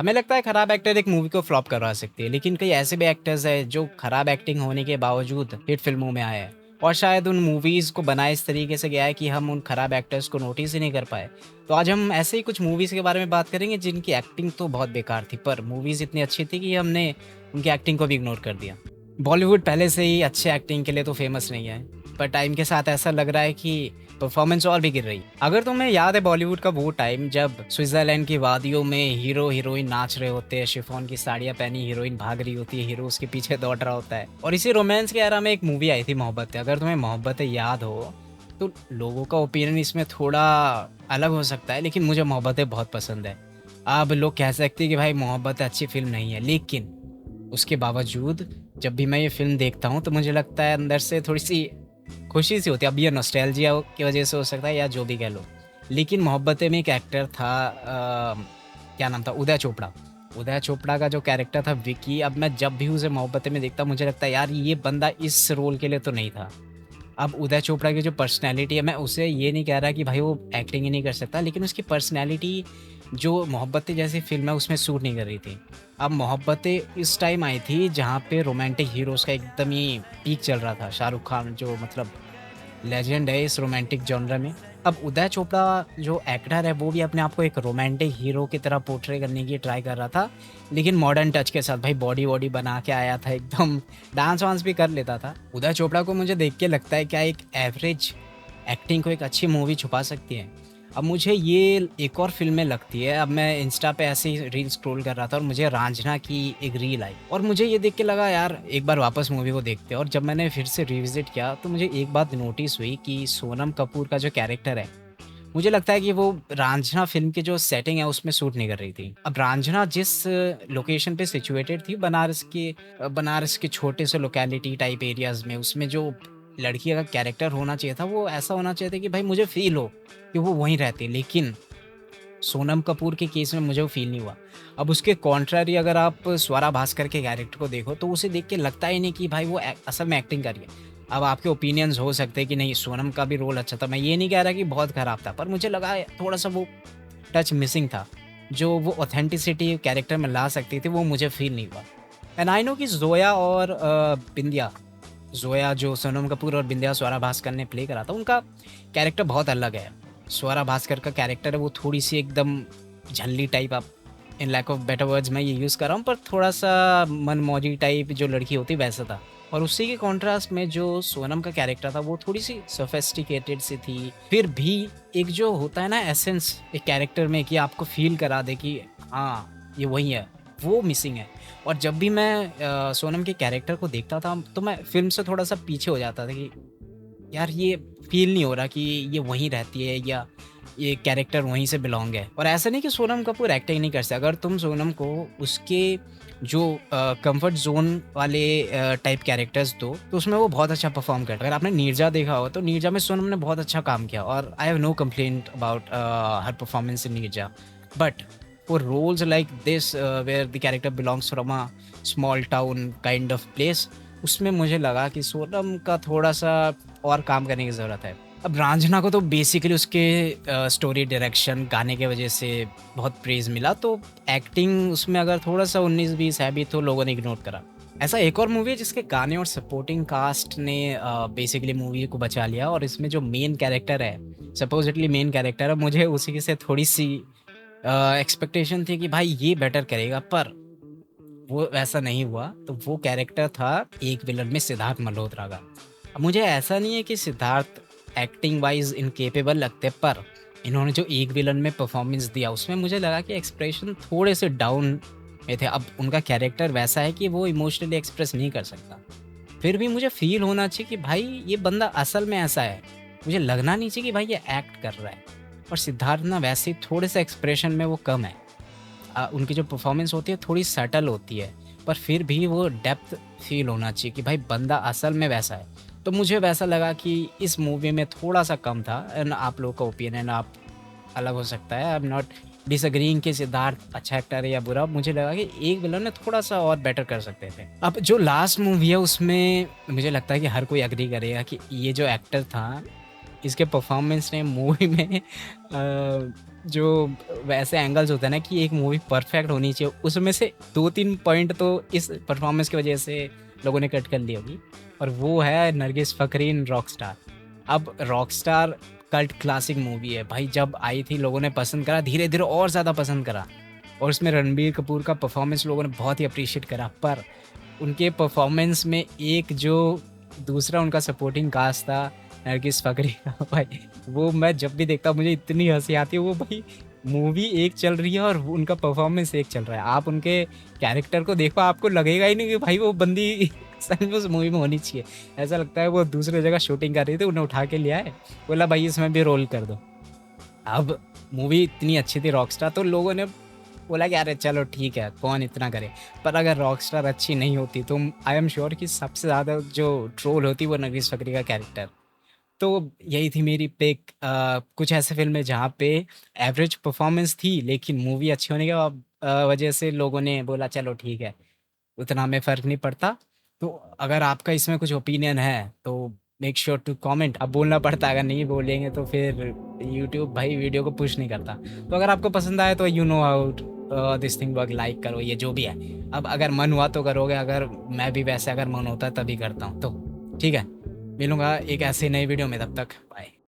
हमें लगता है खराब एक्टर एक मूवी को फ्लॉप करवा सकती है, लेकिन कई ऐसे भी एक्टर्स हैं जो खराब एक्टिंग होने के बावजूद हिट फिल्मों में आए हैं, और शायद उन मूवीज़ को बनाए इस तरीके से गया है कि हम उन खराब एक्टर्स को नोटिस ही नहीं कर पाए। तो आज हम ऐसे ही कुछ मूवीज़ के बारे में बात करेंगे जिनकी एक्टिंग तो बहुत बेकार थी, पर मूवीज़ इतनी अच्छी थी कि हमने उनकी एक्टिंग को भी इग्नोर कर दिया। बॉलीवुड पहले से ही अच्छे एक्टिंग के लिए तो फेमस नहीं है, पर टाइम के साथ ऐसा लग रहा है कि परफॉर्मेंस और भी गिर रही है। अगर तुम्हें याद है बॉलीवुड का वो टाइम जब स्विट्जरलैंड की वादियों में हीरो हीरोइन नाच रहे होते हैं, शिफॉन की साड़ियाँ पहनी हीरोइन भाग रही होती है, हीरो उसके पीछे दौड़ रहा होता है, और इसी रोमांस के एरा में एक मूवी आई थी मोहब्बतें। अगर तुम्हें मोहब्बतें याद हो तो लोगों का ओपिनियन इसमें थोड़ा अलग हो सकता है, लेकिन मुझे मोहब्बतें बहुत पसंद है। अब लोग कह सकते हैं कि भाई मोहब्बतें अच्छी फिल्म नहीं है, लेकिन उसके बावजूद जब भी मैं ये फ़िल्म देखता हूँ तो मुझे लगता है अंदर से थोड़ी-सी खुशी-सी होती है। अब ये नॉस्टैल्जिया की वज़ह से हो सकता है या जो भी कह लो। लेकिन मोहब्बतें में एक एक्टर था, क्या नाम था? उदय चोपड़ा। उदय चोपड़ा का जो कैरेक्टर था विकी, अब मैं जब भी उसे मोहब्बतें में देखता हूँ मुझे लगता है यार ये बंदा इस रोल के लिए तो नहीं था। अब उदय चोपड़ा की जो पर्सनैलिटी है, मैं उसे ये नहीं कह रहा कि भाई वो एक्टिंग ही नहीं कर सकता, लेकिन उसकी पर्सनैलिटी जो मोहब्बतें जैसी फ़िल्म है उसमें सूट नहीं कर रही थी। अब मोहब्बतें इस टाइम आई थी जहाँ पे रोमांटिक हीरोज़ का एकदम ही पीक चल रहा था। शाहरुख खान जो मतलब लेजेंड है इस रोमांटिक जॉनर में। अब उदय चोपड़ा जो एक्टर है वो भी अपने आप को एक रोमांटिक हीरो की तरह पोर्ट्रे करने की ट्राई कर रहा था, लेकिन मॉडर्न टच के साथ। भाई बॉडी वॉडी बना के आया था एकदम, डांस वांस भी कर लेता था। उदय चोपड़ा को मुझे देख के लगता है क्या एक एवरेज एक्टिंग को एक अच्छी मूवी छुपा सकती है। अब मुझे ये एक और फ़िल्में लगती है, अब मैं इंस्टा पे ऐसे ही रील स्क्रॉल कर रहा था और मुझे रांझना की एक रील आई और मुझे ये देख के लगा यार एक बार वापस मूवी को देखते हैं। और जब मैंने फिर से रिविज़िट किया तो मुझे एक बात नोटिस हुई कि सोनम कपूर का जो कैरेक्टर है, मुझे लगता है कि वो रांझना फ़िल्म की जो सेटिंग है उसमें सूट नहीं कर रही थी। अब रांझना जिस लोकेशन पे सिचुएटेड थी, बनारस के छोटे से लोकेलिटी टाइप एरियाज़ में, उसमें जो लड़की का कैरेक्टर होना चाहिए था वो ऐसा होना चाहिए था कि भाई मुझे फ़ील हो कि वो वहीं रहती है। लेकिन सोनम कपूर के केस में मुझे वो फ़ील नहीं हुआ। अब उसके कॉन्ट्ररी अगर आप स्वरा भास्कर के कैरेक्टर को देखो तो उसे देख के लगता ही नहीं कि भाई वो असल में एक्टिंग कर रही है। अब आपके ओपिनियंस हो सकते हैं कि नहीं सोनम का भी रोल अच्छा था, मैं ये नहीं कह रहा कि बहुत ख़राब था, पर मुझे लगा थोड़ा-सा वो टच मिसिंग था। जो वो ऑथेंटिसिटी कैरेक्टर में ला सकती थी वो मुझे फ़ील नहीं हुआ। एंड आई नो कि ज़ोया और बिंदिया, ज़ोया जो सोनम कपूर और बिंदिया स्वरा भास्कर ने प्ले करा था, उनका कैरेक्टर बहुत अलग है। स्वरा भास्कर का कैरेक्टर है वो थोड़ी-सी एकदम झल्ली टाइप, आप इन लैक ऑफ बेटर वर्ड्स मैं ये यूज़ कर रहा हूँ, पर थोड़ा-सा मनमौजी टाइप जो लड़की होती है वैसा था। और उसी के कॉन्ट्रास्ट में जो सोनम का कैरेक्टर था वो थोड़ी-सी सोफिस्टिकेटेड सी थी। फिर भी एक जो होता है ना एसेंस एक कैरेक्टर में कि आपको फ़ील करा दे कि हाँ, ये वही है, वो मिसिंग है। और जब भी मैं सोनम के कैरेक्टर को देखता था तो मैं फ़िल्म से थोड़ा-सा पीछे हो जाता था कि यार ये फ़ील नहीं हो रहा कि ये वहीं रहती है या ये कैरेक्टर वहीं से बिलॉन्ग है। और ऐसा नहीं कि सोनम कपूर एक्टिंग नहीं कर सकती, अगर तुम सोनम को उसके जो कंफर्ट ज़ोन वाले टाइप कैरेक्टर्स दो, तो उसमें वो बहुत अच्छा परफ़ॉर्म करता है। अगर आपने नीरजा देखा हो, तो नीरजा में सोनम ने बहुत अच्छा काम किया और I have no complaint about her performance in Neerja. But for roles like this where the character belongs from a small town kind of place, उसमें मुझे लगा कि सोनम का थोड़ा-सा और काम करने की ज़रूरत है। अब रांझना को तो बेसिकली उसके स्टोरी डायरेक्शन, गाने की वजह से बहुत प्रेज़ मिला, तो एक्टिंग उसमें अगर थोड़ा-सा 19-20 है भी तो लोगों ने इग्नोर करा। ऐसा एक और मूवी है जिसके गाने और सपोर्टिंग कास्ट ने बेसिकली मूवी को बचा लिया, और इसमें जो मेन कैरेक्टर है, सपोज़िटली मेन कैरेक्टर है, मुझे उसी से थोड़ी-सी एक्सपेक्टेशन थी कि भाई ये बेटर करेगा, पर वो वैसा नहीं हुआ। तो वो कैरेक्टर था एक विलन में सिद्धार्थ मल्होत्रा का। अब मुझे ऐसा नहीं है कि सिद्धार्थ एक्टिंग वाइज़ इनकेपेबल लगते, पर इन्होंने जो एक विलन में परफ़ॉर्मेंस दिया उसमें मुझे लगा कि एक्सप्रेशन थोड़े से डाउन में थे। अब उनका कैरेक्टर वैसा है कि वो इमोशनली एक्सप्रेस नहीं कर सकता। फिर भी मुझे फ़ील होना चाहिए कि भाई ये बंदा असल में ऐसा है। मुझे लगना नहीं चाहिए कि भाई ये एक्ट कर रहा है। और सिद्धार्थ ना वैसे ही थोड़े-से एक्सप्रेशन में वो कम है। उनकी जो परफ़ॉर्मेंस होती है थोड़ी सटल होती है, पर फिर भी वो डेप्थ फ़ील होना चाहिए कि भाई बंदा असल में वैसा है। तो मुझे वैसा लगा कि इस मूवी में थोड़ा-सा कम था। एंड आप लोगों का ओपिनियन आप अलग हो सकता है। आई एम नॉट डिसएग्रीइंग कि सिद्धार्थ अच्छा एक्टर है या बुरा। मुझे लगा कि एक विलन ने थोड़ा-सा और बेटर कर सकते थे। अब जो लास्ट मूवी है उसमें मुझे लगता है कि हर कोई एग्री करेगा कि ये जो एक्टर था, इसके परफ़ॉर्मेंस ने मूवी में जो वैसे एंगल्स होते हैं ना कि एक मूवी परफेक्ट होनी चाहिए, उसमें से 2-3 पॉइंट तो इस परफॉर्मेंस की वजह से लोगों ने कट कर ली होगी। और वो है नरगिस फ़करी इन रॉकस्टार। अब रॉकस्टार कल्ट क्लासिक मूवी है भाई, जब आई थी लोगों ने पसंद करा, धीरे-धीरे और ज़्यादा पसंद करा। और उसमें रणबीर कपूर का परफॉर्मेंस लोगों ने बहुत ही अप्रिशिएट करा। पर उनके परफॉर्मेंस में एक जो दूसरा उनका सपोर्टिंग कास्ट था, नरगिस फ़करी का भाई, वो मैं जब भी देखता हूँ मुझे इतनी हँसी आती है। वो भाई मूवी एक चल रही है और वो उनका परफॉर्मेंस एक चल रहा है। आप उनके कैरेक्टर को देखो, आपको लगेगा ही नहीं कि भाई वो बंदी सच में उस मूवी में होनी चाहिए। ऐसा लगता है वो दूसरी जगह शूटिंग कर रही थी, उन्हें उठा के लिया है, बोला भाई इसमें भी रोल कर दो। अब मूवी इतनी अच्छी थी रॉकस्टार, तो लोगों ने बोला कि अरे चलो ठीक है, कौन इतना करे। पर अगर रॉकस्टार अच्छी नहीं होती तो आई एम श्योर कि सबसे ज़्यादा जो ट्रोल होती वो नरगिस फ़करी का कैरेक्टर। तो यही थी मेरी पिक। कुछ ऐसे फ़िल्म है जहाँ पे एवरेज परफ़ॉर्मेंस थी लेकिन मूवी अच्छी होने की वजह से लोगों ने बोला चलो ठीक है, उतना हमें फ़र्क नहीं पड़ता। तो अगर आपका इसमें कुछ ओपिनियन है तो मेक श्योर टू कमेंट। अब बोलना पड़ता है, अगर नहीं बोलेंगे तो फिर यूट्यूब भाई वीडियो को पुश नहीं करता। तो अगर आपको पसंद आए तो you know how this thing work, like करो, ये जो भी है। अब अगर मन हुआ तो करोगे, अगर मैं भी वैसे अगर मन होता है तभी करता हूँ। तो ठीक है, मिलूंगा एक ऐसे नई वीडियो में, तब तक बाय।